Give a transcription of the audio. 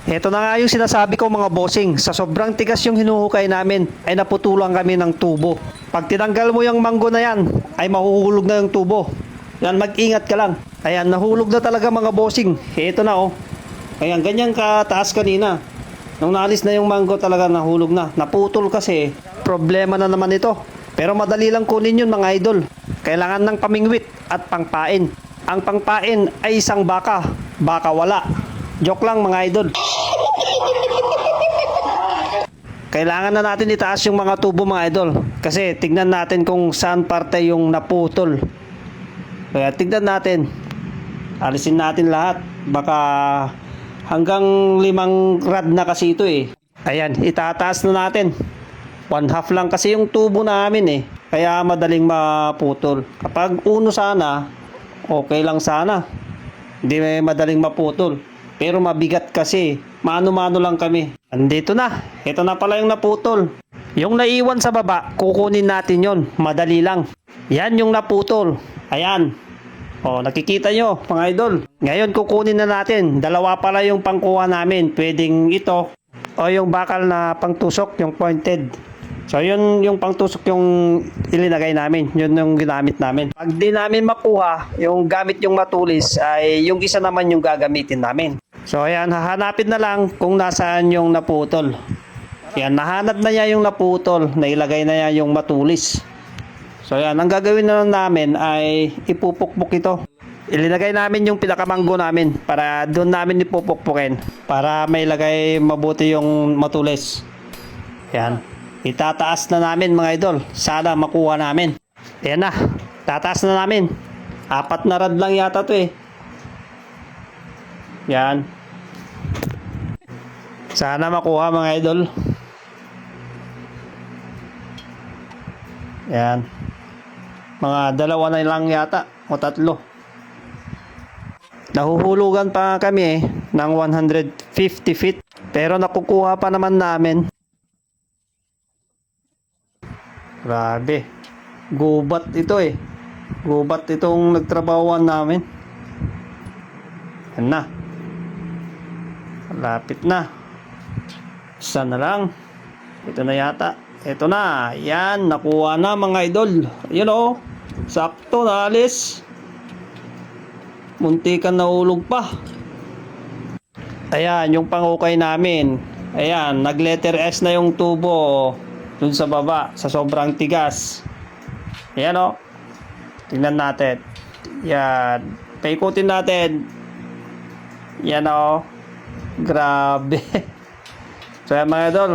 Ito na nga yung sinasabi ko mga bossing, sa sobrang tigas yung hinuhukay namin ay naputulan kami ng tubo. Pag tinanggal mo yung manggo na yan, ay mahuhulog na yung tubo. Yan, mag-ingat ka lang. Ayan, nahulog na talaga mga bossing. Ito na oh. Ayan, ganyan kataas kanina. Nung naalis na yung manggo talaga nahulog na. Naputol kasi, problema na naman ito. Pero madali lang kunin yun mga idol. Kailangan ng pamingwit at pangpain. Ang pangpain ay isang baka. Baka wala. Joke lang mga idol. Kailangan na natin itaas yung mga tubo mga idol. Kasi tignan natin kung saan parte yung naputol. Kaya tignan natin. Alisin natin lahat. Baka hanggang 5 rad na kasi ito eh. Ayan, itataas na natin. 1/2 lang kasi yung tubo namin eh. Kaya madaling maputol. Kapag uno sana, okay lang sana. Hindi madaling maputol. Pero mabigat kasi. Mano-mano lang kami. Andito na. Ito na pala yung naputol. Yung naiwan sa baba, kukunin natin yon. Madali lang. Yan yung naputol. Ayan. O, nakikita nyo, mga idol. Ngayon, kukunin na natin. Dalawa pala yung pangkuha namin. Pwedeng ito o yung bakal na pangtusok, yung pointed. So, yun yung pangtusok yung ilinagay namin. Yun yung ginamit namin. Pag di namin makuha, yung gamit yung matulis, ay yung isa naman yung gagamitin namin. So, ayan, hahanapin na lang kung nasaan yung naputol. Ayan, nahanap na niya yung naputol. Nailagay na niya yung matulis. So, ayan, ang gagawin na lang namin ay ipupukpok ito. Ilinagay namin yung pinakamanggo namin para doon namin ipupukpukin. Para may lagay mabuti yung matulis. Ayan. Itataas na namin mga idol. Sana makuha namin. Ayan na. Tataas na namin. 4 na rad lang yata to eh. Yan. Sana makuha mga idol. Yan. Mga 2 na lang yata o 3. Nahuhulugan pa kami eh ng 150 feet. Pero nakukuha pa naman namin. Grabe. Gubat ito eh. Gubat itong nagtrabahoan namin. Yan na. Lapit na. Isa na lang. Ito na yata. Ito na. Yan. Nakuha na mga idol. Yun o. Sakto na alis. Muntikan na ulog pa. Ayan. Yung pangukay namin. Ayan. Nag-letter S na yung tubo. Dun sa baba. Sa sobrang tigas. Ayan o. Tingnan natin. Yan. Paikutin natin. Yan o. Grabe. So yan mga idol.